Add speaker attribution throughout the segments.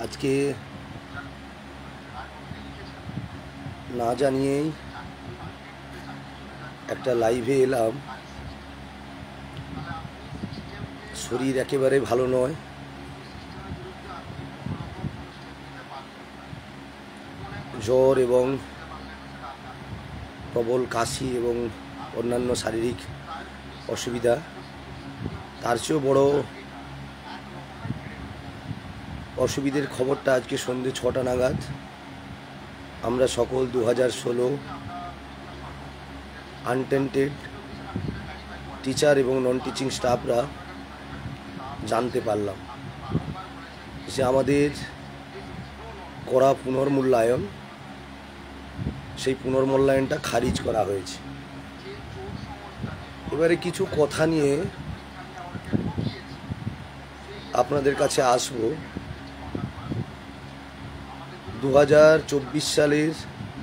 Speaker 1: আজকে না জানিয়েই একটা লাইভে এলাম। শরীর একেবারে ভালো নয়, জ্বর এবং প্রবল কাশি এবং অন্যান্য শারীরিক অসুবিধা। তার চেয়েও বড় অসুবিধের খবরটা আজকে সন্ধ্যে 6টা নাগাদ আমরা সকল 2016 আনটেন্টেড টিচার এবং নন টিচিং স্টাফরা জানতে পারলাম যে আমাদের করা পুনর্মূল্যায়ন, সেই পুনর্মূল্যায়নটা খারিজ করা হয়েছে। এবারে কিছু কথা নিয়ে আপনাদের কাছে আসব। 2024 সালের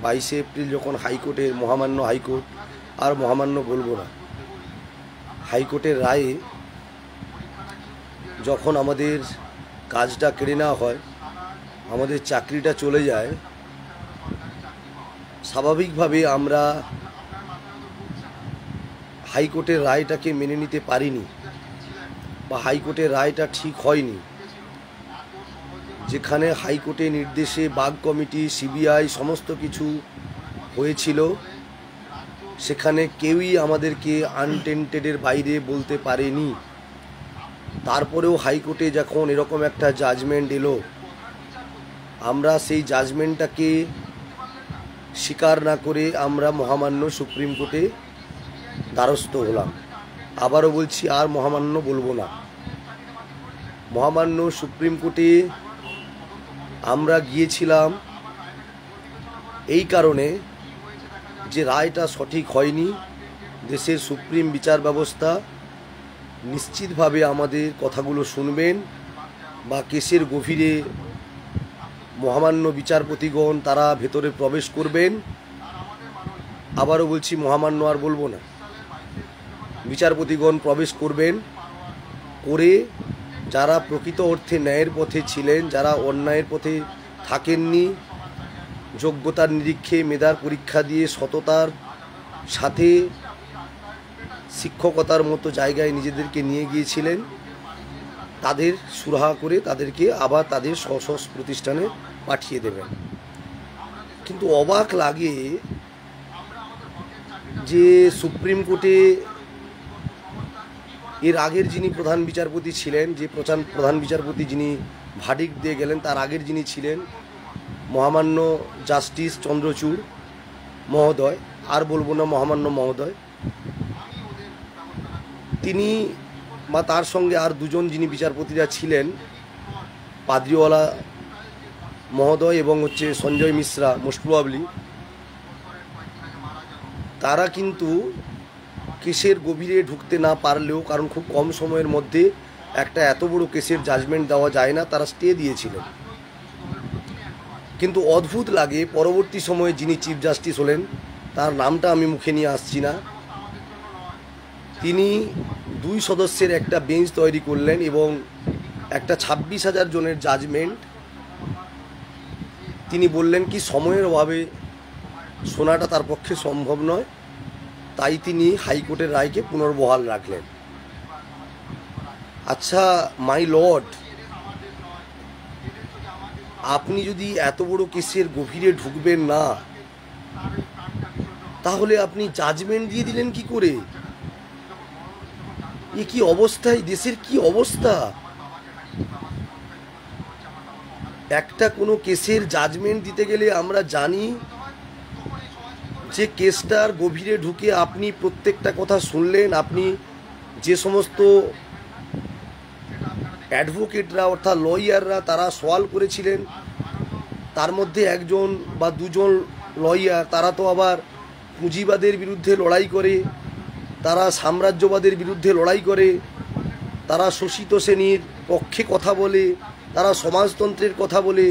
Speaker 1: 22শে এপ্রিল যখন হাইকোর্টের মহামান্য হাইকোর্ট, আর মহামান্য বলবো না, হাইকোর্টের রায়ে যখন আমাদের কাজটা কেড়ে নেওয়া হয়, আমাদের চাকরিটা চলে যায়, স্বাভাবিকভাবে আমরা হাইকোর্টের রায়টাকে মেনে নিতে পারিনি বা হাইকোর্টের রায়টা ঠিক হয়নি। যেখানে হাইকোর্টের নির্দেশে বাগ কমিটি, সিবিআই সমস্ত কিছু হয়েছিল, সেখানে কেউই আমাদেরকে আনটেন্টেডের বাইরে বলতে পারেনি। তারপরেও হাইকোর্টে যখন এরকম একটা জাজমেন্ট এলো, আমরা সেই জাজমেন্টটাকে স্বীকার না করে আমরা মহামান্য সুপ্রিম কোর্টে দ্বারস্থ হলাম। আবারও বলছি, আর মহামান্য বলবো না, মহামান্য সুপ্রিম কোর্টে আমরা গিয়েছিলাম এই কারণে যে রায়টা সঠিক হয়নি। দেশের সুপ্রিম বিচার ব্যবস্থা নিশ্চিতভাবে আমাদের কথাগুলো শুনবেন বা কেসের গভীরে মহামান্য বিচারপতিগণ তারা ভেতরে প্রবেশ করবেন। আবারও বলছি, মহামান্য আর বলবো না, বিচারপতিগণ প্রবেশ করবেন, করে যারা প্রকৃত অর্থে ন্যায়ের পথে ছিলেন, যারা অন্যায়ের পথে থাকেননি, যোগ্যতার নিরীক্ষে মেধার পরীক্ষা দিয়ে সততার সাথে শিক্ষকতার মতো জায়গায় নিজেদেরকে নিয়ে গিয়েছিলেন, তাদের সুরাহা করে তাদেরকে আবার তাদের স্ব প্রতিষ্ঠানে পাঠিয়ে দেবেন। কিন্তু অবাক লাগে যে সুপ্রিম কোর্টে এর আগের যিনি প্রধান বিচারপতি ছিলেন, যে প্রধান বিচারপতি যিনি ভার্ডিক্ট দিয়ে গেলেন, তার আগের যিনি ছিলেন মহামান্য জাস্টিস চন্দ্রচূড় মহোদয়, আর বলবো না মহামান্য মহোদয়, তিনি বা তার সঙ্গে আর দুজন যিনি বিচারপতিরা ছিলেন, পাদ্রিওয়ালা মহোদয় এবং সঞ্জয় মিশ্রা মোস্ট প্রবাবলি, তারা কিন্তু কেসের গভীরে ঢুকতে না পারলেও, কারণ খুব কম সময়ের মধ্যে একটা এত বড় কেসের জাজমেন্ট দেওয়া যায় না, তারা স্টে দিয়েছিলেন। কিন্তু অদ্ভুত লাগে, পরবর্তী সময়ে যিনি চিফ জাস্টিস হলেন, তার নামটা আমি মুখে নিয়ে আসছি না, তিনি 2 সদস্যের একটা বেঞ্চ তৈরি করলেন এবং একটা 26,000 জনের জাজমেন্ট তিনি বললেন কি সময়ের অভাবে শোনাটা তার পক্ষে সম্ভব নয়, তাই তিনি হাইকোর্টের রায়কে পুনর্বহাল রাখলেন। আচ্ছা মাই লর্ড, আপনি যদি এত বড় কেসের গভীরে ঢুকবেন না, তাহলে আপনি জাজমেন্ট দিয়ে দিলেন কি করে? এ কি অবস্থায়, দেশের কি অবস্থা? একটা কোনো কেসের জাজমেন্ট দিতে গেলে আমরা জানি যে কেসটার গভীরে ঢুকে আপনি প্রত্যেকটা কথা শুনলেন, আপনি যে সমস্ত অ্যাডভোকেটরা অর্থাৎ লয়াররা তারা সওয়াল করেছিলেন, তার মধ্যে একজন বা দুজন লয়ার তারা তো আবার পুঁজিবাদের বিরুদ্ধে লড়াই করে, তারা সাম্রাজ্যবাদের বিরুদ্ধে লড়াই করে, তারা শোষিত শ্রেণীর পক্ষে কথা বলে, তারা সমাজতন্ত্রের কথা বলে,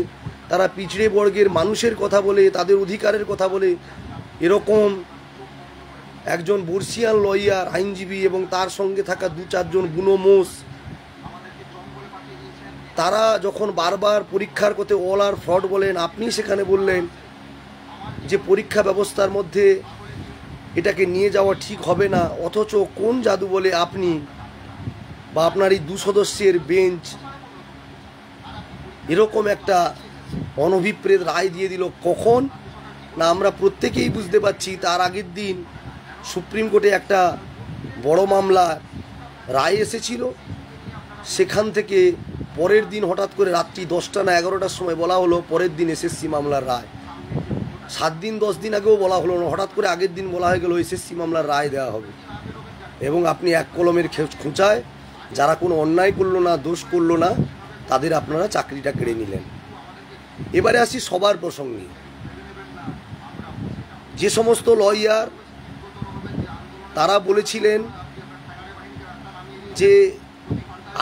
Speaker 1: তারা পিছড়ে বর্গের মানুষের কথা বলে, তাদের অধিকারের কথা বলে। এরকম একজন বর্ষিয়ান লয়ার আইনজীবী এবং তার সঙ্গে থাকা 2-4 জন বুনো মোষ, তারা যখন বারবার পরীক্ষার কথা অল আর ফ্রড বলেন, আপনি সেখানে বললেন যে পরীক্ষা ব্যবস্থার মধ্যে এটাকে নিয়ে যাওয়া ঠিক হবে না, অথচ কোন জাদু বলে আপনি বা আপনার এই 2 সদস্যের বেঞ্চ এরকম একটা অনভিপ্রেত রায় দিয়ে দিল? কখন না আমরা প্রত্যেকেই বুঝতে পারছি, তার আগের দিন সুপ্রিম কোর্টে একটা বড় মামলা রায় এসেছিল, সেখান থেকে পরের দিন হঠাৎ করে রাত্রি 10টা না 11টার সময় বলা হলো পরের দিন এসএসসি মামলার রায়। 7 দিন 10 দিন আগেও বলা হলো না, হঠাৎ করে আগের দিন বলা হয়ে গেল এসএসসি মামলার রায় দেওয়া হবে। এবং আপনি এক কলমের খোঁচায় যারা কোনো অন্যায় করলো না, দোষ করলো না, তাদের আপনারা চাকরিটা কেড়ে নিলেন। এবারে আসি সবার প্রসঙ্গে। যে সমস্ত লয়ার তারা বলেছিলেন যে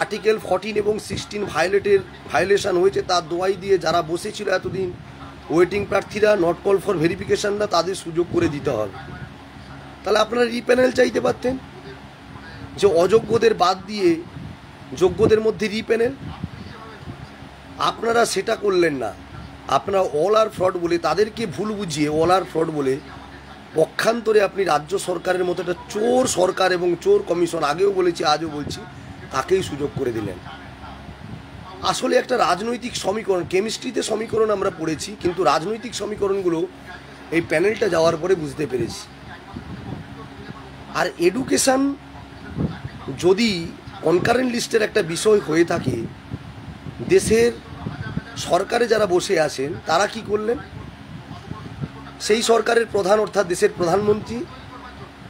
Speaker 1: আর্টিকেল 14 এবং 16 ভায়োলেশন হয়েছে, তার দোয়াই দিয়ে যারা বসেছিল এতদিন ওয়েটিং প্রার্থীরা, নট কল ফর ভেরিফিকেশনরা, তাদের সুযোগ করে দিতে হবে। তাহলে আপনারা রিপ্যানেল চাইতে পারতেন, যে অযোগ্যদের বাদ দিয়ে যোগ্যদের মধ্যে রিপ্যানেল। আপনারা সেটা করলেন না, আপনারা অল আর ফ্রড বলে তাদেরকে ভুল বুঝিয়ে অল আর ফ্রড বলে পক্ষান্তরে আপনি রাজ্য সরকারের মতো একটা চোর সরকার এবং চোর কমিশন, আগেও বলেছি আজও বলছি, তাকেই সুযোগ করে দিলেন। আসলে একটা রাজনৈতিক সমীকরণ, কেমিস্ট্রিতে সমীকরণ আমরা পড়েছি, কিন্তু রাজনৈতিক সমীকরণগুলো এই প্যানেলটা যাওয়ার পরে বুঝতে পেরেছি। আর এডুকেশন যদি কনকারেন্ট লিস্টের একটা বিষয় হয়ে থাকে, দেশের সরকারে যারা বসে আছেন তারা কি করলেন? সেই সরকারের প্রধান অর্থাৎ দেশের প্রধানমন্ত্রী,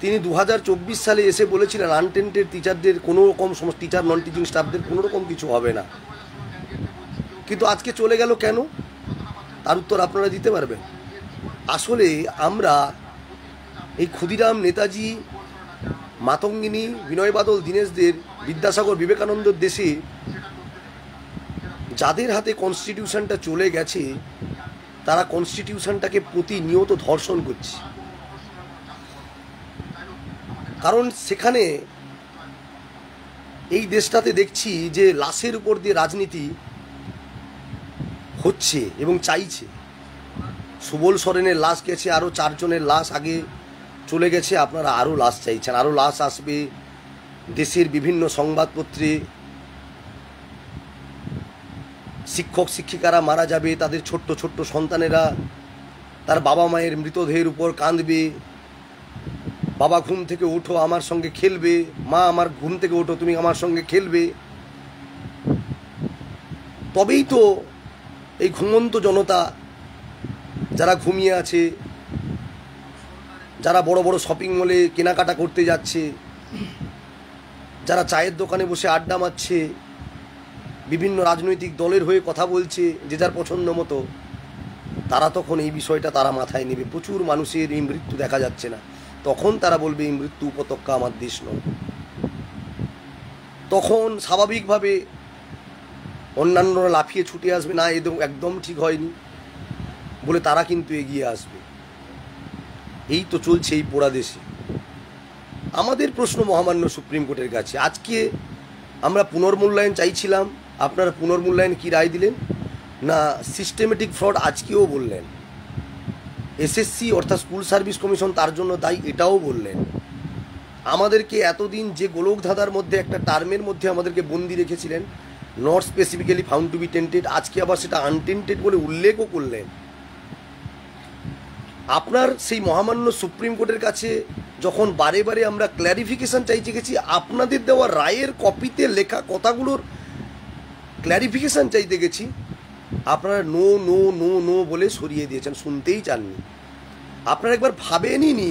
Speaker 1: তিনি 2024 সালে এসে বলেছিলেন আনটেন্টেড টিচারদের কোনো রকম টিচার নন টিচিং স্টাফদের কোনো রকম কিছু হবে না। কিন্তু আজকে চলে গেল কেন? তার উত্তর আপনারা দিতে পারবেন। আসলে আমরা এই ক্ষুদিরাম, নেতাজি, মাতঙ্গিনী, বিনয় বাদল, দীনেশদের, বিদ্যাসাগর, বিবেকানন্দের দেশে যাদের হাতে কনস্টিটিউশনটা চলে গেছে, তারা কনস্টিটিউশনটাকে প্রতিনিয়ত ধর্ষণ করছে। কারণ সেখানে এই দেশটাতে দেখছি যে লাশের উপর দিয়ে রাজনীতি হচ্ছে এবং চাইছে। সুবল সরেনের লাশ গেছে, আরও 4 জনের লাশ আগে চলে গেছে, আপনারা আরও লাশ চাইছেন, আরও লাশ আসবে। দেশের বিভিন্ন সংবাদপত্রে শিক্ষক শিক্ষিকারা মারা যাবে, তাদের ছোট্ট ছোট্ট সন্তানেরা তার বাবা মায়ের মৃতদেহের উপর কাঁদবে, বাবা ঘুম থেকে ওঠো আমার সঙ্গে খেলবে, মা আমার ঘুম থেকে ওঠো তুমি আমার সঙ্গে খেলবে। তবেই তো এই ঘুমন্ত জনতা যারা ঘুমিয়ে আছে, যারা বড় বড় শপিং মলে কেনাকাটা করতে যাচ্ছে, যারা চায়ের দোকানে বসে আড্ডা মারছে, বিভিন্ন রাজনৈতিক দলের হয়ে কথা বলছে যে যার পছন্দ মতো, তারা তখন এই বিষয়টা তারা মাথায় নেবে। প্রচুর মানুষের এই মৃত্যু দেখা যাচ্ছে না, তখন তারা বলবে এই মৃত্যু উপত্যকা আমার দেশ নয়। তখন স্বাভাবিকভাবে অন্যান্যরা লাফিয়ে ছুটে আসবে, না একদম ঠিক হয়নি বলে তারা কিন্তু এগিয়ে আসবে। এই তো চলছে এই পোড়া দেশে। আমাদের প্রশ্ন মহামান্য সুপ্রিম কোর্টের কাছে, আজকে আমরা পুনর্মূল্যায়ন চাইছিলাম, আপনারা পুনর্মূল্যায়ন কি রায় দিলেন? না সিস্টেমেটিক ফ্রড আজকেও বললেন, এসএসসি অর্থাৎ স্কুল সার্ভিস কমিশন তার জন্য দায়ী এটাও বললেন। আমাদেরকে এতদিন যে গোলক ধাঁধার মধ্যে একটা টার্মের মধ্যে আমাদেরকে বন্দি রেখেছিলেন, not specifically found to be tainted, আজকে আবার সেটা আনটেন্টেড বলে উল্লেখও করলেন। আপনার সেই মহামান্য সুপ্রিম কোর্টের কাছে যখন বারে বারে আমরা ক্ল্যারিফিকেশান চাইতে গেছি, আপনাদের দেওয়া রায়ের কপিতে লেখা কথাগুলোর ক্ল্যারিফিকেশান চাইতে গেছি, আপনারা নো নো নো নো বলে সরিয়ে দিয়েছেন, শুনতেই চাননি। আপনারা একবার ভাবেনই নি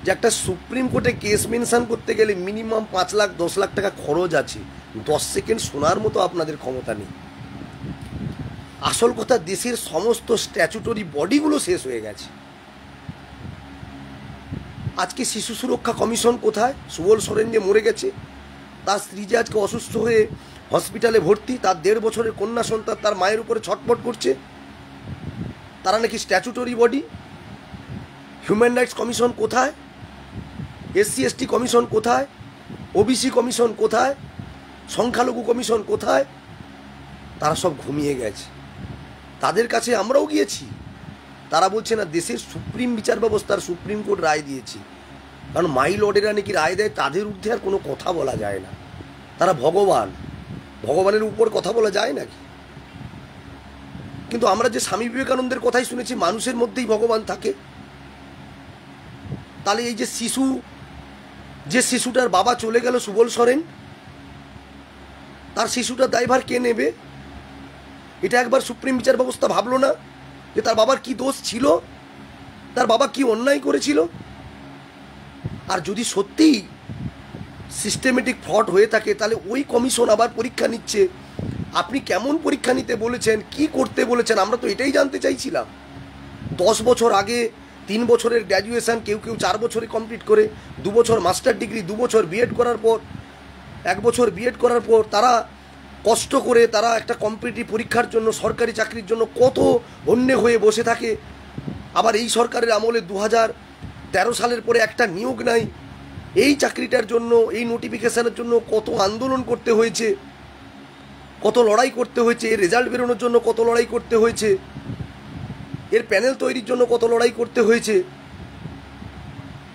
Speaker 1: যে একটা সুপ্রিম কোর্টে কেস মেনশন করতে গেলে মিনিমাম 5 লাখ 10 লাখ টাকা খরচ আছে, 10 সেকেন্ড শোনার মতো আপনাদের ক্ষমতা নেই। আসল কথা, দেশের সমস্ত স্ট্যাচুটরি বডিগুলো শেষ হয়ে গেছে। আজকে শিশু সুরক্ষা কমিশন কোথায়? সুবল সোরেন যে মরে গেছে, তার স্ত্রী যে আজকে অসুস্থ হয়ে হসপিটালে ভর্তি, তার 1.5 বছরের কন্যা সন্তান তার মায়ের উপরে ছটফট করছে, তারা নাকি statutory body. Human rights commission কোথায়? এসসি এসটি কমিশন কোথায়? ওবিসি কমিশন কোথায়? সংখ্যালঘু কমিশন কোথায়? তারা সব ঘুমিয়ে গেছে। তাদের কাছে আমরাও গিয়েছি, তারা বলছে না দেশের সুপ্রিম বিচার ব্যবস্থার সুপ্রিম কোর্ট রায় দিয়েছি, কারণ মাই লর্ডেরা নাকি রায় দেয় তাদের ঊর্ধ্বে আর কোনো কথা বলা যায় না, তারা ভগবান, ভগবানের উপর কথা বলা যায় নাকি? কিন্তু আমরা যে স্বামী বিবেকানন্দের কথাই শুনেছি মানুষের মধ্যেই ভগবান থাকে, তাহলে এই যে শিশুটার বাবা চলে গেল সুবল সরেন, তার শিশুটার দায়ভার কে নেবে? এটা একবার সুপ্রিম বিচার ব্যবস্থা ভাবলো না যে তার বাবার কি দোষ ছিল, তার বাবা কি অন্যায় করেছিল? আর যদি সত্যিই সিস্টেমেটিক ফ্রড হয়ে থাকে তাহলে ওই কমিশন আবার পরীক্ষা নিচ্ছে। আপনি কেমন পরীক্ষা নিতে বলেছেন, কি করতে বলেছেন, আমরা তো এটাই জানতে চাইছিলাম। 10 বছর আগে 3 বছরের গ্র্যাজুয়েশন, কেউ 4 বছরে কমপ্লিট করে, 2 বছর মাস্টার ডিগ্রি, 2 বছর বিএড করার পর, 1 বছর বিএড করার পর তারা কষ্ট করে তারা একটা কম্পিটিটিভ পরীক্ষার জন্য, সরকারি চাকরির জন্য কত হন্যে হয়ে বসে থাকে। আবার এই সরকারের আমলে 2013 সালের পরে একটা নিয়োগ নাই, এই চাকরিটার জন্য, এই নোটিফিকেশানের জন্য কত আন্দোলন করতে হয়েছে, কত লড়াই করতে হয়েছে, এর রেজাল্ট বেরোনোর জন্য কত লড়াই করতে হয়েছে, এর প্যানেল তৈরির জন্য কত লড়াই করতে হয়েছে।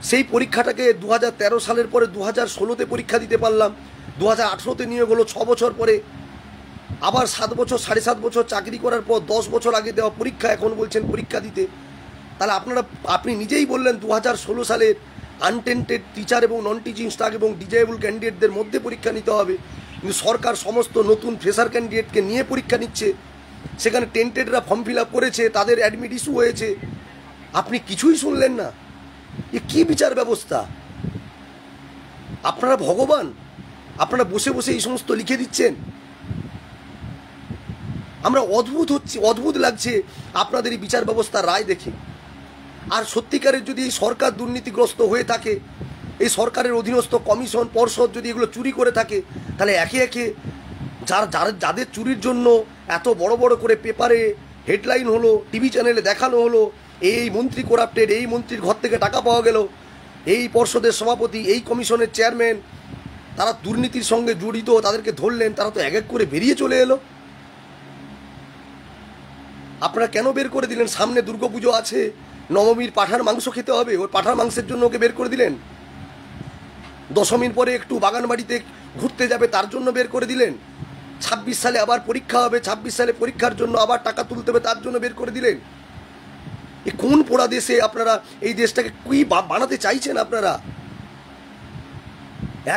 Speaker 1: সেই পরীক্ষাটাকে 2013 সালের পরে 2016তে পরীক্ষা দিতে পারলাম, 2018তে নিয়োগ হলো, 6 বছর পরে আবার 7 বছর 7.5 বছর চাকরি করার পর 10 বছর আগে দেওয়া পরীক্ষা এখন বলছেন পরীক্ষা দিতে। তাহলে আপনি নিজেই বললেন 2016 সালের আনটেন্টেড টিচার এবং নন টিচিং স্টাফ এবং ডিজেবল ক্যান্ডিডেটদের মধ্যে পরীক্ষা নিতে হবে, কিন্তু সরকার সমস্ত নতুন ফ্রেশার ক্যান্ডিডেটকে নিয়ে পরীক্ষা নিচ্ছে। সেখানে টেন্টেডরা ফর্ম ফিল আপ করেছে, তাদের অ্যাডমিট ইস্যু হয়েছে, আপনি কিছুই শুনলেন না। এ কী বিচার ব্যবস্থা? আপনারা ভগবান, আপনারা বসে বসে এই সমস্ত লিখে দিচ্ছেন। আমরা অদ্ভুত লাগছে আপনাদের এই বিচার ব্যবস্থার রায় দেখে। আর সত্যিকারের যদি এই সরকার দুর্নীতিগ্রস্ত হয়ে থাকে, এই সরকারের অধীনস্থ কমিশন পর্ষদ যদি এগুলো চুরি করে থাকে, তাহলে একে একে যাদের চুরির জন্য এত বড় বড় করে পেপারে হেডলাইন হলো, টিভি চ্যানেলে দেখানো হলো, এই মন্ত্রী করাপ্টেড, এই মন্ত্রীর ঘর থেকে টাকা পাওয়া গেল, এই পর্ষদের সভাপতি, এই কমিশনের চেয়ারম্যান, তারা দুর্নীতির সঙ্গে জড়িত, তাদেরকে ধরলেন, তারা তো এক এক করে বেরিয়ে চলে এলো। আপনারা কেন বের করে দিলেন? সামনে দুর্গাপুজো আছে, নবমীর পাঁঠার মাংস খেতে হবে, ওই পাঁঠার মাংসের জন্য ওকে বের করে দিলেন। দশমীর পরে একটু বাগান বাড়িতে ঘুরতে যাবে তার জন্য বের করে দিলেন। 26 সালে আবার পরীক্ষা হবে, 26 সালে পরীক্ষার জন্য আবার টাকা তুলতে হবে তার জন্য বের করে দিলেন। এ কোন পোড়া দেশে আপনারা এই দেশটাকে কি বানাতে চাইছেন? আপনারা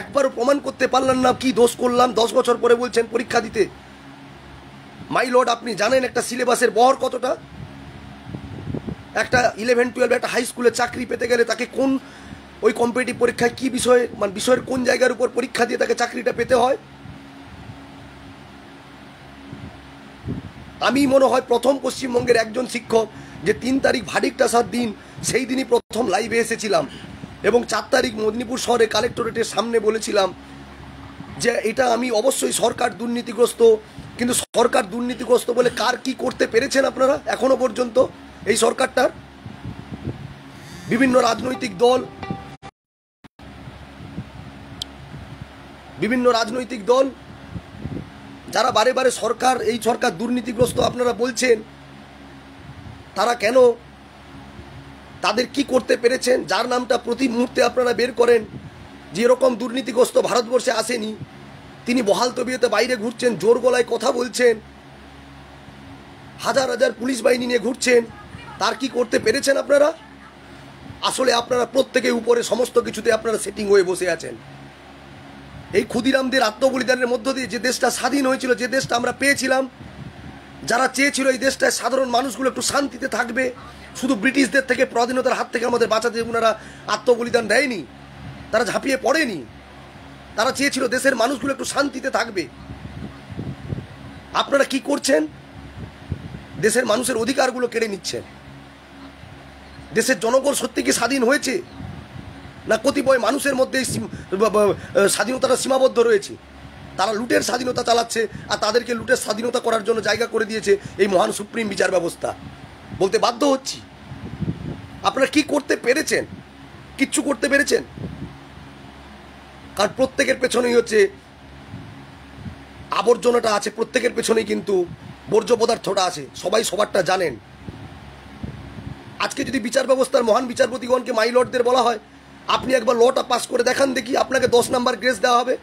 Speaker 1: একবারও প্রমাণ করতে পারলেন না কি দোষ করলাম, 10 বছর পরে বলছেন পরীক্ষা দিতে। মাই লর্ড, আপনি জানেন একটা সিলেবাসের বহর কতটা? একটা 11-12 একটা হাই স্কুলে চাকরি পেতে গেলে তাকে কোন ওই কম্পিটিটিভ পরীক্ষায় কী বিষয়ে, মানে বিষয়ের কোন জায়গার উপর পরীক্ষা দিয়ে তাকে চাকরিটা পেতে হয়? আমি মনে হয় প্রথম পশ্চিমবঙ্গের একজন শিক্ষক যে 3 তারিখ ভারিকটা সাত দিন, সেই দিনই প্রথম লাইভে এসেছিলাম এবং 4 তারিখ মেদিনীপুর শহরে কালেক্টরেটের সামনে বলেছিলাম যে এটা আমি অবশ্যই সরকার দুর্নীতিগ্রস্ত, কিন্তু সরকার দুর্নীতিগ্রস্ত বলে কার কি করতে পেরেছেন আপনারা এখনো পর্যন্ত? এই সরকারটার বিভিন্ন রাজনৈতিক দল যারা বারে বারে এই সরকার দুর্নীতিগ্রস্ত আপনারা বলছেন, তারা কেন, তাদের কি করতে পেরেছেন? যার নামটা প্রতি মুহূর্তে আপনারা বের করেন যে এরকম দুর্নীতিগ্রস্ত ভারতবর্ষে আসেনি, তিনি বহাল তবিয়তে বাইরে ঘুরছেন, জোর গলায় কথা বলছেন, হাজার হাজার পুলিশ বাহিনী নিয়ে ঘুরছেন, তার কি করতে পেরেছেন আপনারা? আসলে আপনারা প্রত্যেকে উপরে সমস্ত কিছুতে আপনারা সেটিং হয়ে বসে আছেন। এই ক্ষুদিরামদের আত্মবলিদানের মধ্য দিয়ে যে দেশটা স্বাধীন হয়েছিল, যে দেশটা আমরা পেয়েছিলাম, যারা চেয়েছিল এই দেশটায় সাধারণ মানুষগুলো একটু শান্তিতে থাকবে, শুধু ব্রিটিশদের থেকে, পরাধীনতার হাত থেকে আমাদের বাঁচাতে ওনারা আত্মবলিদান দেয়নি, তারা ঝাঁপিয়ে পড়েনি, তারা চেয়েছিল দেশের মানুষগুলো একটু শান্তিতে থাকবে। আপনারা কি করছেন? দেশের মানুষের অধিকারগুলো কেড়ে নিচ্ছেন। দেশের জনগণ সত্যি কি স্বাধীন হয়েছে, না কতিপয় মানুষের মধ্যে স্বাধীনতাটা সীমাবদ্ধ রয়েছে? তারা লুটের স্বাধীনতা চালাচ্ছে, আর তাদেরকে লুটের স্বাধীনতা করার জন্য জায়গা করে দিয়েছে এই মহান সুপ্রিম বিচার ব্যবস্থা। বলতে বাধ্য হচ্ছি, আপনারা কি করতে পেরেছেন? কিচ্ছু করতে পেরেছেন? কারণ প্রত্যেকের পেছনেই হচ্ছে আবর্জনাটা আছে, প্রত্যেকের পেছনেই কিন্তু বর্জ্য পদার্থটা আছে, সবাই সবারটা জানেন। আজকে যদি বিচার ব্যবস্থার মহান বিচারপতিগণকে মাই লর্ডদের বলা হয় আপনি একবার লটা পাস করে দেখান দেখি, আপনাকে 10 নাম্বার গ্রেস দেওয়া হবে,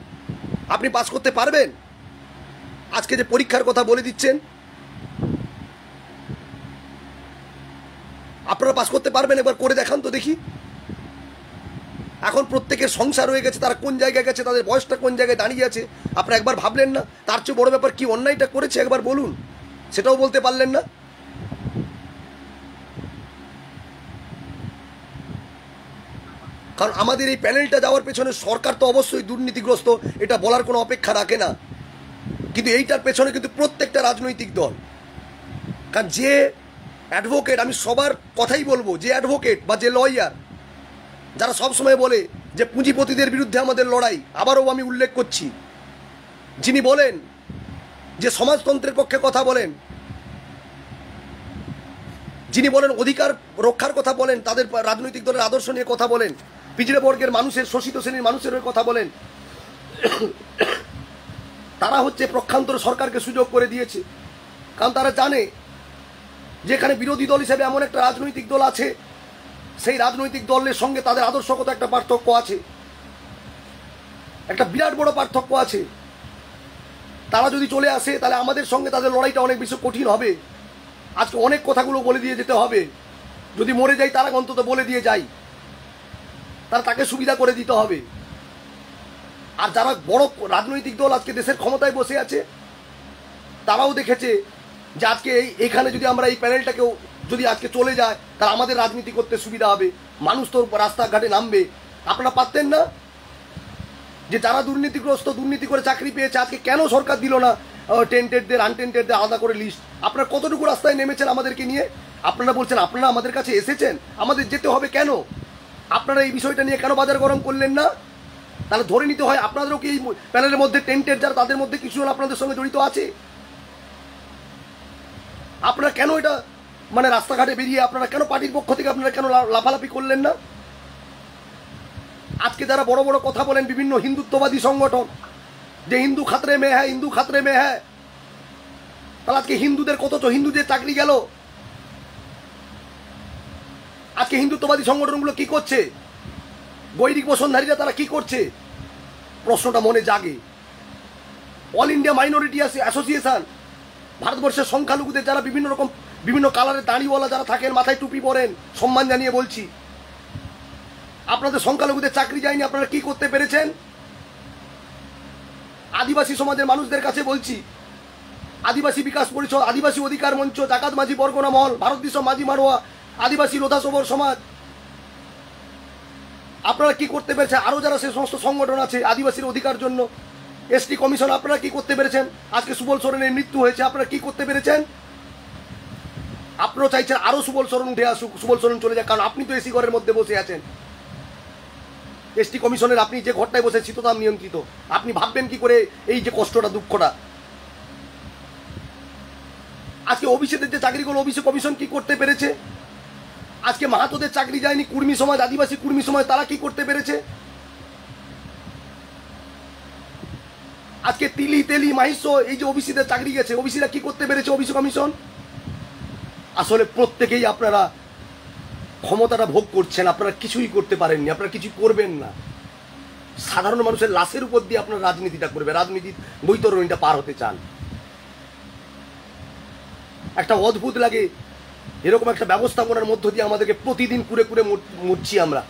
Speaker 1: আপনি পাস করতে পারবেন? আজকে যে পরীক্ষার কথা বলে দিচ্ছেন, আপনারা পাস করতে পারবেন? একবার করে দেখান তো দেখি। এখন প্রত্যেকের সংসার হয়ে গেছে, তারা কোন জায়গায় গেছে, তাদের বয়সটা কোন জায়গায় দাঁড়িয়ে আছে, আপনারা একবার ভাবলেন না? তার চেয়ে বড় ব্যাপার কি অন্যায়টা করেছে একবার বলুন, সেটাও বলতে পারলেন না। কারণ আমাদের এই প্যানেলটা যাওয়ার পেছনে সরকার তো অবশ্যই দুর্নীতিগ্রস্ত, এটা বলার কোনো অপেক্ষা রাখে না, কিন্তু এইটার পেছনে কিন্তু প্রত্যেকটা রাজনৈতিক দল। কারণ যে অ্যাডভোকেট, আমি সবার কথাই বলবো, যে অ্যাডভোকেট বা যে লয়ার যারা সবসময় বলে যে পুঁজিপতিদের বিরুদ্ধে আমাদের লড়াই, আবারও আমি উল্লেখ করছি, যিনি বলেন যে সমাজতন্ত্রের পক্ষে কথা বলেন, যিনি বলেন অধিকার রক্ষার কথা বলেন, তাদের রাজনৈতিক দলের আদর্শ নিয়ে কথা বলেন, পিছড়ে বর্গের মানুষের, শোষিত শ্রেণীর মানুষের হয়ে কথা বলেন, তারা হচ্ছে পক্ষান্তর সরকারকে সুযোগ করে দিয়েছে। কারণ তারা জানে যে এখানে বিরোধী দল হিসেবে এমন একটা রাজনৈতিক দল আছে, সেই রাজনৈতিক দলের সঙ্গে তাদের আদর্শগত একটা পার্থক্য আছে, একটা বিরাট বড় পার্থক্য আছে। তারা যদি চলে আসে তাহলে আমাদের সঙ্গে তাদের লড়াইটা অনেক বেশি কঠিন হবে। আজকে অনেক কথাগুলো বলে দিয়ে যেতে হবে, যদি মরে যাই তারা অন্তত বলে দিয়ে যাই, তাকে সুবিধা করে দিতে হবে। আর যারা বড় রাজনৈতিক দল আজকে দেশের ক্ষমতায় বসে আছে, তারাও দেখেছে যে আজকে এইখানে যদি আমরা এই প্যানেলটাকেও যদি আজকে চলে যায়, তাহলে আমাদের রাজনীতি করতে সুবিধা হবে, মানুষ তো রাস্তাঘাটে নামবে। আপনারা পারতেন না যে যারা দুর্নীতিগ্রস্ত, দুর্নীতি করে চাকরি পেয়েছে, আজকে কেন সরকার দিল না টেন্টেডদের আনটেন্টেডদের আলাদা করে লিস্ট? আপনারা কতটুকু রাস্তায় নেমেছেন আমাদেরকে নিয়ে? আপনারা বলছেন আপনারা আমাদের কাছে এসেছেন, আমাদের যেতে হবে কেন? আপনারা এই বিষয়টা নিয়ে কেন বাজার গরম করলেন না? তাহলে ধরে নিতে হয় আপনাদেরও কি এই প্যানেলের মধ্যে টেন্টেড যারা, তাদের মধ্যে কিছু জন আপনাদের সঙ্গে জড়িত আছে। আপনারা কেন এটা মানে রাস্তাঘাটে বেরিয়ে আপনারা কেন পার্টির পক্ষ থেকে আপনারা কেন লাফালাফি করলেন না? আজকে যারা বড় বড় কথা বলেন বিভিন্ন হিন্দুত্ববাদী সংগঠন, যে হিন্দু খাতরে মে হ্যাঁ, হিন্দু খাতরে মে হ্যাঁ, তাহলে আজকে হিন্দুদের কত হিন্দুদের চাকরি গেল। আজকে হিন্দুত্ববাদী সংগঠনগুলো কি করছে? বৈদিক বসনধারীরা তারা কি করছে? প্রশ্নটা মনে জাগে। অল ইন্ডিয়া মাইনরিটি অ্যাসোসিয়েশন, ভারতবর্ষের সংখ্যালঘুদের যারা বিভিন্ন রকম বিভিন্ন কালারের দাড়িওয়ালা যারা থাকেন, মাথায় টুপি পরেন, সম্মান জানিয়ে বলছি, আপনাদের সংখ্যালঘুদের চাকরি যায়নি, আপনারা কি করতে পেরেছেন? আদিবাসী সমাজের মানুষদের কাছে বলছি, আদিবাসী বিকাশ পরিষদ, আদিবাসী অধিকার মঞ্চ, জাকাত মাঝি বরগনা মহল, ভারত দেশ মাঝি মারোয়া, আদিবাসী লোধা সবর সমাজ, আপনারা কি করতে পেরেছেন? আরও যারা সে সমস্ত সংগঠন আছে আদিবাসীর অধিকার জন্য, এসটি কমিশন, আপনারা কি করতে পেরেছেন? আজকে সুবল সোরেনের মৃত্যু হয়েছে, আপনারা কি করতে পেরেছেন? আপনারাও চাইছেন আরও সুবল সোরেন উঠে আসুক, সুবল সোরেন চলে যাক, কারণ আপনি তো এসি ঘরের মধ্যে বসে আছেন। এসটি কমিশনের আপনি যে ঘরটায় বসে শীততাপ নিয়ন্ত্রিত, আপনি ভাববেন কি করে এই যে কষ্টটা, দুঃখটা? আজকে ওবিসিদের যে চাকরিগুলো, ওবিসি কমিশন কি করতে পেরেছে? আজকে মাহাতোদের চাকরি যায়নি, কুর্মী সমাজ, আদিবাসী কুর্মী সমাজ, তারা কি করতে পেরেছে? আজকে তিলি তেলি মাহিষ্য এই যে ওবিসিদের চাকরি গেছে, ওবিসিরা কি করতে পেরেছে? OBC commission. আসলে প্রত্যেকেই আপনারা ক্ষমতাটা ভোগ করছেন, আপনারা কিছুই করতে পারেননি, আপনারা কিছু করবেন না। সাধারণ মানুষের লাশের উপর দিয়ে আপনারা রাজনীতিটা করবে, রাজনীতির বৈতরণীটা পার হতে চান। একটা অদ্ভুত লাগে এরকম একটা ব্যবস্থাপনার মধ্য দিয়ে আমাদেরকে প্রতিদিন কুড়ে কুড়ে মরছি আমরা।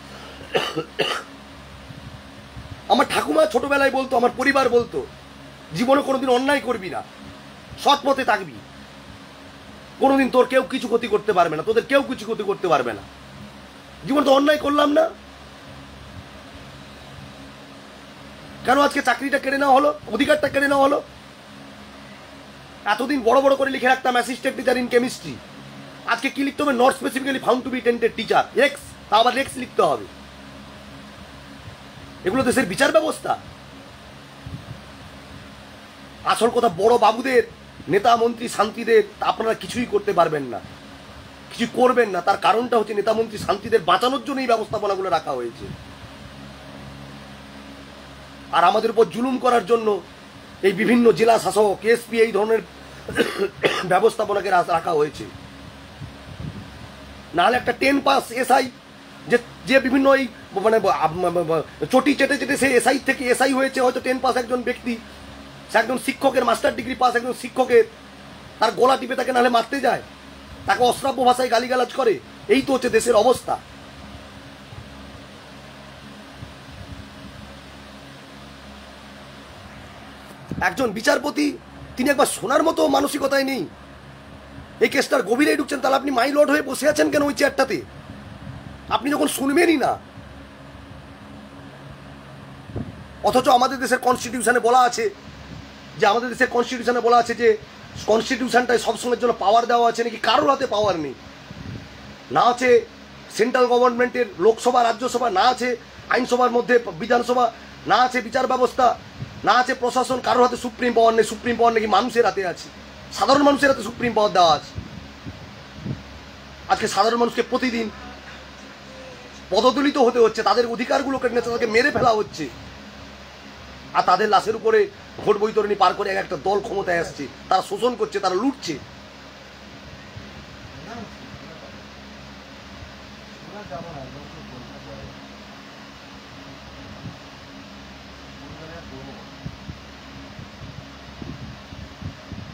Speaker 1: আমার ঠাকুমা ছোটবেলায় বলতো, আমার পরিবার বলতো, জীবনে কোনোদিন অন্যায় করবি না, সৎ পথে থাকবি, কোনোদিন তোর কেউ কিছু ক্ষতি করতে পারবে না, তোদের কেউ কিছু ক্ষতি করতে পারবে না। জীবন তো অন্যায় করলাম না, কেন আজকে চাকরিটা কেড়ে নেওয়া হলো, অধিকারটা কেড়ে নেওয়া হলো? এতদিন বড় বড় করে লিখে রাখতাম অ্যাসিস্ট্যান্ট টিচার ইন কেমিস্ট্রি, আজকে কি লিখতে হবে? Not specifically found to be tainted teacher X, তা আবার এক্স লিখতে হবে। এগুলো দেশের বিচার ব্যবস্থা? আসল কথা, বড় বাবুদের, নেতা মন্ত্রী শান্তিদের আপনারা কিছুই করতে পারবেন না, কিছু করবেন না। তার কারণটা হচ্ছে নেতা মন্ত্রী শান্তিদের বাঁচানোর জন্য এই ব্যবস্থাপনাগুলো রাখা হয়েছে। আর আমাদের উপর জুলুম করার জন্য এই বিভিন্ন জেলা শাসক এসপি এই ধরনের ব্যবস্থাপনাকে রাখা হয়েছে। নাহলে একটা 10 পাস এসআই যে বিভিন্ন এই মানে চটি চেটে চেটে সে এসআই থেকে এসআই হয়েছে, হয়তো 10 পাস একজন ব্যক্তি, সে একজন শিক্ষকের মাস্টার ডিগ্রি পাস একজন শিক্ষকের, তার গলা টিপে তাকে নাহলে মারতে যায়, তাকে অশ্রাব্য ভাষায় গালিগালাজ করে। এই তো হচ্ছে দেশের অবস্থা। একজন বিচারপতি তিনি একবার শোনার মতো মানসিকতায় নেই। এই কেসটার গভীরে ঢুকছেন, তাহলে আপনি মাই লর্ড হয়ে বসে আছেন কেন ওই চেয়ারটাতে? আপনি যখন শুনবেনই না। অথচ আমাদের দেশের কনস্টিটিউশনে বলা আছে যে কনস্টিটিউশনটায় সবসময়ের জন্য পাওয়ার দেওয়া আছে, নাকি কারোর হাতে পাওয়ার নেই। না আছে সেন্ট্রাল গভর্নমেন্টের লোকসভা রাজ্যসভা, না আছে আইনসভার মধ্যে বিধানসভা, না আছে বিচার ব্যবস্থা, না আছে প্রশাসন, কারোর হাতে সুপ্রিম পাওয়ার নেই। সুপ্রিম পাওয়ার নাকি মানুষের হাতে আছে, সাধারণ মানুষের হাতে সুপ্রিম পাওয়ার দেওয়া আছে। আজকে সাধারণ মানুষকে প্রতিদিন পদদলিত হতে হচ্ছে, তাদের অধিকারগুলো কেটে নিচ্ছে, তাদেরকে মেরে ফেলা হচ্ছে, আর তাদের লাশের উপরে ভোট বৈতরণী পার করে একটা দল ক্ষমতায় আসছে, তারা শোষণ করছে, তারা লুটছে।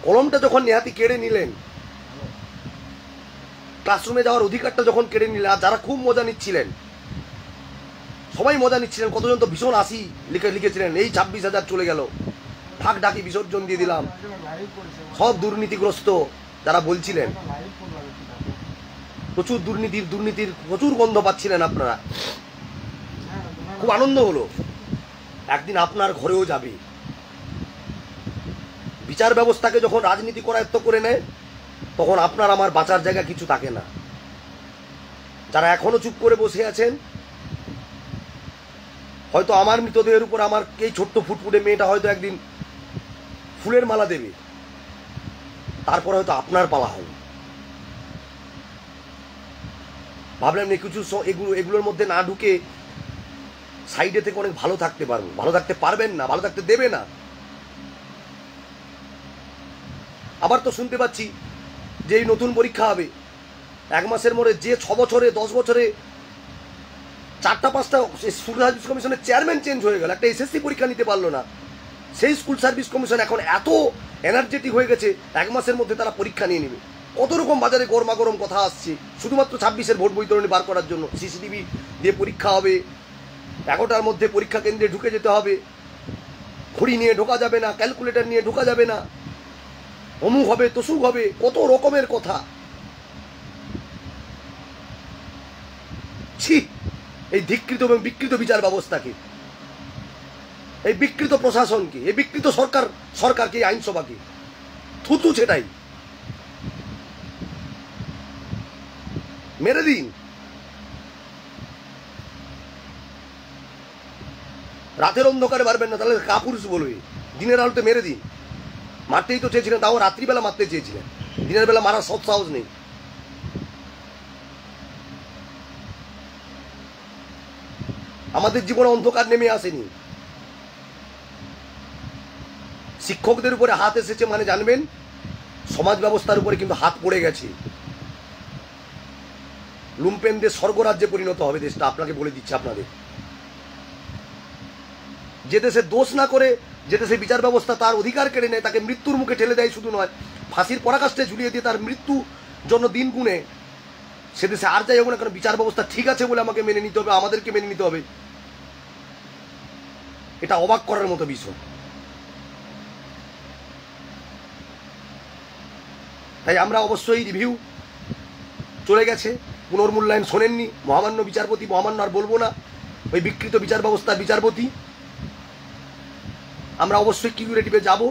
Speaker 1: কলমটা যখন নেহাতি কেড়ে নিলেন, ক্লাসরুমে যাওয়ার অধিকারটা যখন কেড়ে নিলেন, আর যারা খুব মজা নিচ্ছিলেন, সবাই মজা নিচ্ছিলেন, কতজন তো ভীষণ হাসি লিখেছিলেন, এই 26,000 চলে গেল, ঢাক ঢাকি বিসর্জন দিয়ে দিলাম। সব দুর্নীতিগ্রস্ত যারা বলছিলেন, প্রচুর দুর্নীতির প্রচুর গন্ধ পাচ্ছিলেন আপনারা। খুব আনন্দ হলো। একদিন আপনার ঘরেও যাবে। বিচার ব্যবস্থাকে যখন রাজনীতি করায়ত্ত করে নেয়, তখন আপনার আমার বাঁচার জায়গা কিছু থাকে না। যারা এখনো চুপ করে বসে আছেন, হয়তো আমার মৃতদেহের উপর আমার এই ছোট্ট ফুটফুটে মেয়েটা হয়তো একদিন ফুলের মালা দেবে, তারপর হয়তো আপনার পালা হবে। ভাবলাম না কিছু এগুলোর মধ্যে না ঢুকে সাইডে থেকে অনেক ভালো থাকতে পারবো। ভালো থাকতে পারবেন না, ভালো থাকতে দেবে না। আবার তো শুনতে পাচ্ছি যে এই নতুন পরীক্ষা হবে 1 মাসের মধ্যে, যে 6 বছরে 10 বছরে 4টা 5টা স্কুল সার্ভিস কমিশনের চেয়ারম্যান চেঞ্জ হয়ে গেল, একটা এসএসসি পরীক্ষা নিতে পারলো না। সেই স্কুল সার্ভিস কমিশন এখন এত এনার্জেটিক হয়ে গেছে, 1 মাসের মধ্যে তারা পরীক্ষা নিয়ে নেবে। কত রকম বাজারে গরমাগরম কথা আসছে, শুধুমাত্র 26-এর ভোট বৈতরণী বার করার জন্য। সিসিটিভি দিয়ে পরীক্ষা হবে, 11টার মধ্যে পরীক্ষা কেন্দ্রে ঢুকে যেতে হবে, ঘড়ি নিয়ে ঢোকা যাবে না, ক্যালকুলেটর নিয়ে ঢোকা যাবে না, অমুক হবে তসুক হবে, কত রকমের কথা। ছি, এই ধিকৃত এবং বিকৃত বিচার ব্যবস্থাকে, এই বিকৃত প্রশাসনকে, এই বিকৃত সরকারকে, আইনসভাকে থুতু সেটাই মেরে দিন। রাতের অন্ধকারে মারবেন না, তাহলে কাপুরুষ বলবে। দিনের আলোতে মেরে দিন। মারতেই তো চেয়েছিলেন, তাও রাত্রিবেলা মারতে চেয়েছিলেন, দিনের বেলা মারার সৎ সাহস নেই। আমাদের জীবনে অন্ধকার নেমে আসেনি। শিক্ষকদের উপরে হাত এসেছে মানে জানবেন সমাজ ব্যবস্থার উপরে কিন্তু হাত পড়ে গেছে। লুম্পেনদের স্বর্গরাজ্যে পরিণত হবে দেশটা, আপনাকে বলে দিচ্ছে। আপনাদের যে দেশে দোষ না করে, যে দেশে বিচার ব্যবস্থা তার অধিকার কেড়ে নেয়, তাকে মৃত্যুর মুখে ঠেলে দেয়, শুধু নয় ফাঁসির পরাকাষ্ঠে ঝুলিয়ে দিয়ে তার মৃত্যু জন্য দিন গুনে, সে দেশে আর যাই হোক না কারণ বিচার ব্যবস্থা ঠিক আছে বলে আমাকে মেনে নিতে হবে, আমাদেরকে মেনে নিতে হবে। এটা অবাক করার মতো বিষয়। তাই আমরা অবশ্যই রিভিউ চলে গেছে, পুনর্মূল্যায়ন শোনেননি। মহামান্য বিচারপতি, মহামান্য আর বলবো না, ওই বিকৃত বিচার ব্যবস্থার বিচারপতি। আমরা অবশ্যই কিউরেটিভে যাব।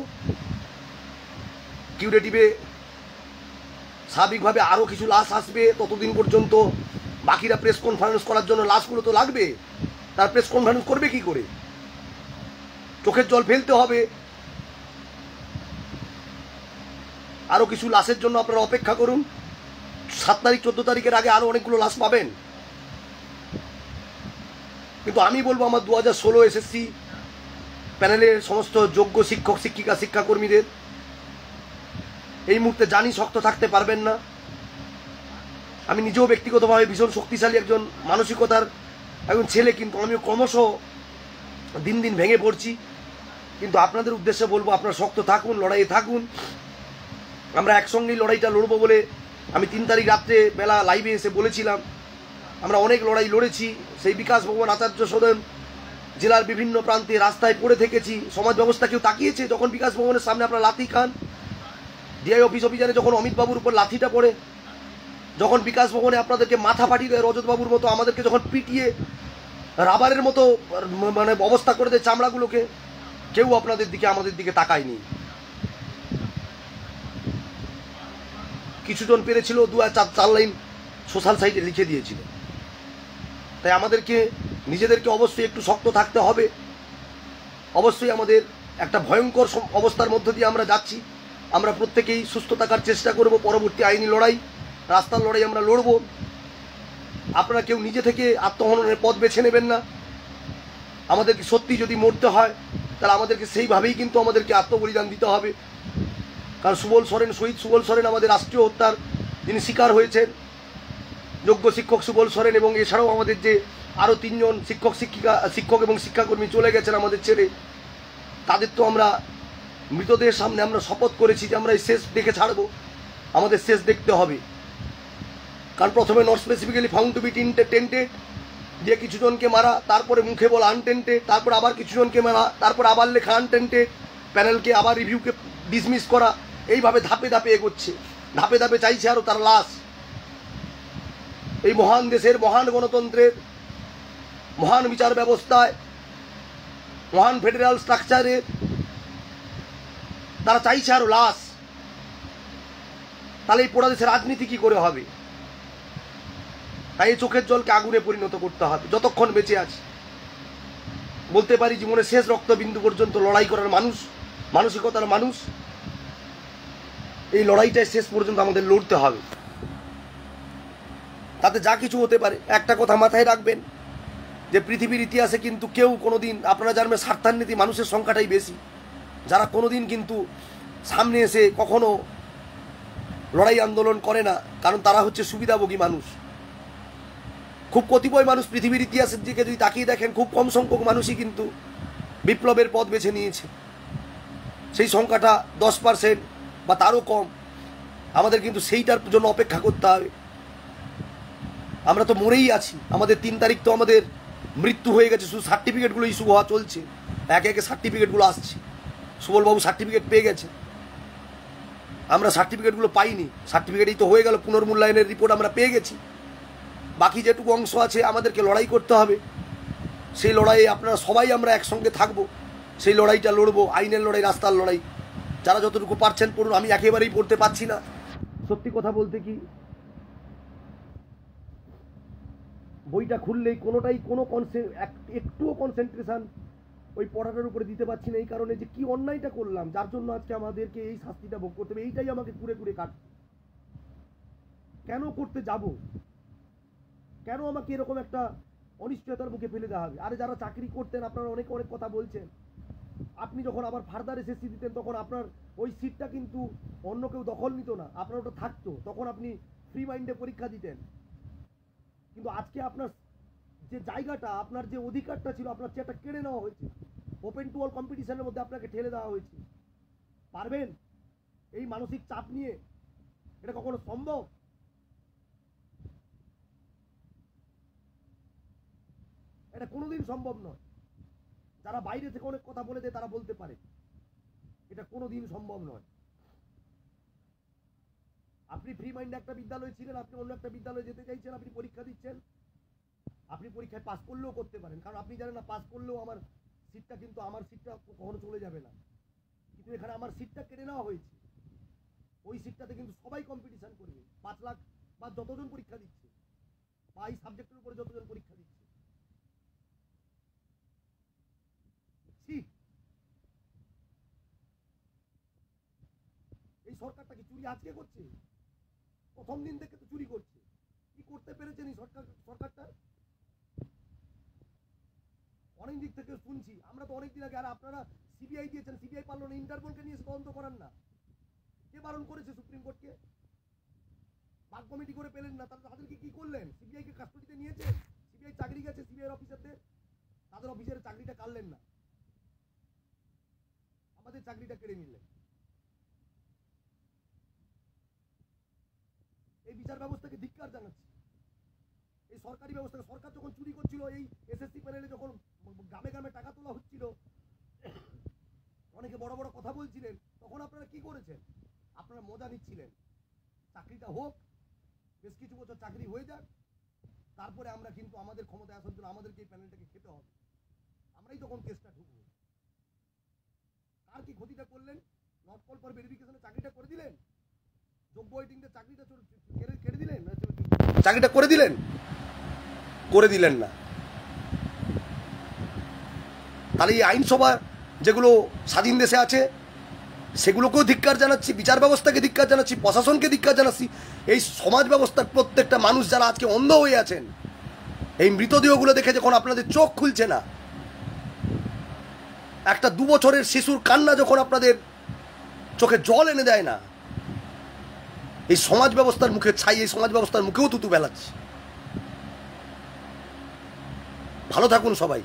Speaker 1: কিউরেটিভে স্বাভাবিকভাবে আরও কিছু লাশ আসবে। ততদিন পর্যন্ত বাকিরা প্রেস কনফারেন্স করার জন্য লাশগুলো তো লাগবে, তার প্রেস কনফারেন্স করবে কি করে? চোখের জল ফেলতে হবে। আরও কিছু লাশের জন্য আপনারা অপেক্ষা করুন। 7 তারিখ 14 তারিখের আগে আরও অনেকগুলো লাশ পাবেন। কিন্তু আমি বলবো আমার 2016 এসএসসি প্যানেলের সমস্ত যোগ্য শিক্ষক শিক্ষিকা শিক্ষাকর্মীদের। এই মুহূর্তে জানি শক্ত থাকতে পারবেন না। আমি নিজেও ব্যক্তিগতভাবে ভীষণ শক্তিশালী একজন মানসিকতার একজন ছেলে, কিন্তু আমিও ক্রমশ দিন দিন ভেঙে পড়ছি। কিন্তু আপনাদের উদ্দেশ্যে বলবো, আপনারা শক্ত থাকুন, লড়াইয়ে থাকুন। আমরা একসঙ্গেই লড়াইটা লড়বো বলে আমি 3 তারিখ রাত্রে বেলা লাইভে এসে বলেছিলাম। আমরা অনেক লড়াই লড়েছি। সেই বিকাশ ভবন, আচার্য সদন, জেলার বিভিন্ন প্রান্তে রাস্তায় পড়ে থেকেছি। সমাজ ব্যবস্থা কেউ তাকিয়েছে যখন বিকাশ ভবনের সামনে আপনারা লাথি খান? ডিআই অফিসে যখন অমিতবাবুর উপর লাথিটা পড়ে, যখন বিকাশ ভবনে আপনাদেরকে মাথা ফাটিয়ে দেয় রজতবাবুর মতো, আমাদেরকে যখন পিটিয়ে রাবারের মতো মানে অবস্থা করে দেয় চামড়াগুলোকে, কেউ আপনাদের দিকে আমাদের দিকে তাকায়নি। কিছুজন পেরেছিল 2-4 লাইন সোশ্যাল সাইটে লিখে দিয়েছিল। তাই আমাদেরকে নিজেদেরকে অবশ্যই একটু শক্ত থাকতে হবে। অবশ্যই আমাদের একটা ভয়ঙ্কর অবস্থার মধ্য দিয়ে আমরা যাচ্ছি। আমরা প্রত্যেকেই সুস্থ থাকার চেষ্টা করব। পরবর্তী আইনি লড়াই, রাস্তার লড়াই আমরা লড়ব। আপনারা কেউ নিজে থেকে আত্মহননের পথ বেছে নেবেন না। আমাদেরকে সত্যি যদি মরতে হয় তাহলে আমাদেরকে সেইভাবেই কিন্তু আমাদেরকে আত্মবলিদান দিতে হবে। কারণ সুবল সোরেন, শহীদ সুবল সোরেন আমাদের রাষ্ট্রীয় হত্যার যিনি শিকার হয়েছেন, যোগ্য শিক্ষক সুবল সোরেন, এবং এছাড়াও আমাদের যে আরও 3 জন শিক্ষক এবং শিক্ষাকর্মী চলে গেছেন আমাদের ছেড়ে, তাদের তো আমরা মৃতদের সামনে আমরা শপথ করেছি যে আমরা এই শেষ দেখে ছাড়বো। আমাদের শেষ দেখতে হবে। কারণ প্রথমে not specifically found to be tainted দিয়ে কিছুজনকে মারা, তারপরে মুখে বলা আনটেন্টেড, তারপর আবার কিছুজনকে মারা, তারপর আবার লেখা আনটেন্টেড, প্যানেলকে আবার রিভিউকে ডিসমিস করা, এইভাবে ধাপে ধাপে এগোচ্ছে। ধাপে ধাপে চাইছে আরও তার লাশ। এই মহান দেশের, মহান গণতন্ত্রের, মহান বিচার ব্যবস্থায়, মহান ফেডারেল স্ট্রাকচারে তারা চাইছে আরও লাশ। তাহলে এই পোড়া দেশের রাজনীতি কি করে হবে? তাই এই চোখের জলকে আগুনে পরিণত করতে হবে। যতক্ষণ বেঁচে আছি বলতে পারি জীবনের শেষ রক্তবিন্দু পর্যন্ত লড়াই করার মানুষ, মানসিকতার মানুষ, এই লড়াইটাই শেষ পর্যন্ত আমাদের লড়তে হবে। তাতে যা কিছু হতে পারে। একটা কথা মাথায় রাখবেন যে পৃথিবীর ইতিহাসে কিন্তু কেউ কোনোদিন, আপনারা জানবেন স্বার্থান্বেষী মানুষের সংখ্যাটাই বেশি, যারা কোনোদিন কিন্তু সামনে এসে কখনো লড়াই আন্দোলন করে না। কারণ তারা হচ্ছে সুবিধাভোগী মানুষ। খুব কতিপয় মানুষ পৃথিবীর ইতিহাসের দিকে যদি তাকিয়ে দেখেন, খুব কম সংখ্যক মানুষই কিন্তু বিপ্লবের পথ বেছে নিয়েছে। সেই সংখ্যাটা 10% বা তারও কম। আমাদের কিন্তু সেইটার জন্য অপেক্ষা করতে হবে। আমরা তো মরেই আছি। আমাদের 3 তারিখ তো আমাদের মৃত্যু হয়ে গেছে, শুধু সার্টিফিকেটগুলো ইস্যু হওয়া চলছে। একে একে সার্টিফিকেটগুলো আসছে। সুবলবাবু সার্টিফিকেট পেয়ে গেছে, আমরা সার্টিফিকেটগুলো পাইনি। সার্টিফিকেটই তো হয়ে গেল, পুনর্মূল্যায়নের রিপোর্ট আমরা পেয়ে গেছি। বাকি যেটুকু অংশ আছে আমাদেরকে লড়াই করতে হবে। সেই লড়াইয়ে আপনারা সবাই আমরা একসঙ্গে থাকবো। সেই লড়াইটা লড়বো, আইনের লড়াই, রাস্তার লড়াই। যারা যতটুকু পারছেন পড়ুন। আমি একেবারেই পড়তে পারছি না। সত্যি কথা বলতে কি, বইটা খুললেই কোনোটাই একটুও কনসেন্ট্রেশন ওই পড়াটার উপরে দিতে পারছি না। এই কারণে যে কি অন্যায়টা করলাম, যার জন্য আজকে আমাদেরকে এই শাস্তিটা ভোগ করতে হবে, এইটাই আমাকে কুড়ে কুড়ে কাটছে। কেন করতে যাব? কেন আমাকে এরকম একটা অনিশ্চয়তার মুখে ফেলে দেওয়া হবে? আরে যারা চাকরি করতেন, আপনারা অনেক অনেক কথা বলছেন। আপনি যখন আবার ফার্দার এসএসসি দিতেন, তখন আপনার ওই সিটটা কিন্তু অন্য কেউ দখল নিত না, আপনার ওটা থাকতো। তখন আপনি ফ্রি মাইন্ডে পরীক্ষা দিতেন। কিন্তু আজকে আপনার যে জায়গাটা, আপনার যে অধিকারটা ছিল, আপনার চেয়ারটা কেড়ে নেওয়া হয়েছে। ওপেন টু অল কম্পিটিশনের মধ্যে আপনাকে ঠেলে দেওয়া হয়েছে। পারবেন এই মানসিক চাপ নিয়ে? এটা কখনো সম্ভব? এটা কোনোদিন সম্ভব নয়। যারা বাইরে থেকে অনেক কথা বলে দেয় তারা বলতে পারে, এটা কোনোদিন সম্ভব নয়। আপনি ফ্রি মাইন্ডে একটা বিদ্যালয়ে ছিলেন, আপনি অন্য একটা বিদ্যালয়ে যেতে চাইছেন, আপনি পরীক্ষা দিচ্ছেন, আপনি পরীক্ষায় পাস করলেও করতে পারেন। কারণ আপনি জানেন না, পাস করলেও আমার সিটটা কিন্তু আমার সিটটা কখনো চলে যাবে না। কিন্তু এখানে আমার সিটটা কেটে নেওয়া হয়েছে। ওই সিটটাতে কিন্তু সবাই কম্পিটিশন করবে। 5 লাখ বা যতজন পরীক্ষা দিচ্ছে, বা এই সাবজেক্টের উপরে যতজন পরীক্ষা দিচ্ছে। এই সরকারটা কি চুরি আজকে করছে? প্রথম দিন থেকে তো চুরি করছে। কি করতে পেরেছেন এই সরকারটা? অনেক দিক থেকে শুনছি, আমরা তো অনেকদিন আগে, আর আপনারা সিবিআই দিয়েছেন, সিবিআই পারলো না, ইন্টারপোলকে নিয়ে এসে তদন্ত করান না। কে বারণ করেছে সুপ্রিম কোর্টকে? বাগ কমিটি করে পেলেন না, তাদেরকে কি করলেন? সিবিআই কে কাস্টডিতে নিয়েছে, সিবিআই চাকরি গেছে সিবিআই অফিসারদের, তাদের অফিসারের চাকরিটা কাটলেন না, আমাদের চাকরিটা কেড়ে নিলেন। এই বিচার ব্যবস্থাকে ধিক্কার জানাচ্ছি, এই সরকারি ব্যবস্থাকে। সরকার যখন চুরি করছিল, এই এসএসসি প্যানেলে যখন গ্রামে গ্রামে টাকা তোলা হচ্ছিল, অনেকে বড় বড় কথা বলছিলেন, তখন আপনারা কি করেছেন? আপনারা মজা নিচ্ছিলেন। চাকরিটা হোক, বেশ কিছু বছর চাকরি হয়ে যাক, তারপরে আমরা কিন্তু আমাদের ক্ষমতায় আসার জন্য আমাদেরকে এই প্যানেলটাকে খেতে হবে, আমরাই তখন কেসটা ঢুকবো। কার কি ক্ষতিটা করলেন? নট কল ফর ভেরিফিকেশনে চাকরিটা করে দিলেন, যোগ্য ওয়েটিংদের চাকরিটা কেড়ে দিলেন, চাকরিটা করে দিলেন, করে দিলেন না। তাহলে এই আইনসভা যেগুলো স্বাধীন দেশে আছে সেগুলোকেও ধিক্কার জানাচ্ছি, বিচার ব্যবস্থাকে ধিক্কার জানাচ্ছি, প্রশাসনকে ধিক্কার জানাচ্ছি। এই সমাজ ব্যবস্থার প্রত্যেকটা মানুষ যারা আজকে অন্ধ হয়ে আছেন, এই মৃতদেহগুলো দেখে যখন আপনাদের চোখ খুলছে না, একটা 2 বছরের শিশুর কান্না যখন আপনাদের চোখে জল এনে দেয় না, এই সমাজ ব্যবস্থার মুখে ছাই, এই সমাজ ব্যবস্থার মুখেও তুতু বেলাচ্ছে। ভালো থাকুন সবাই।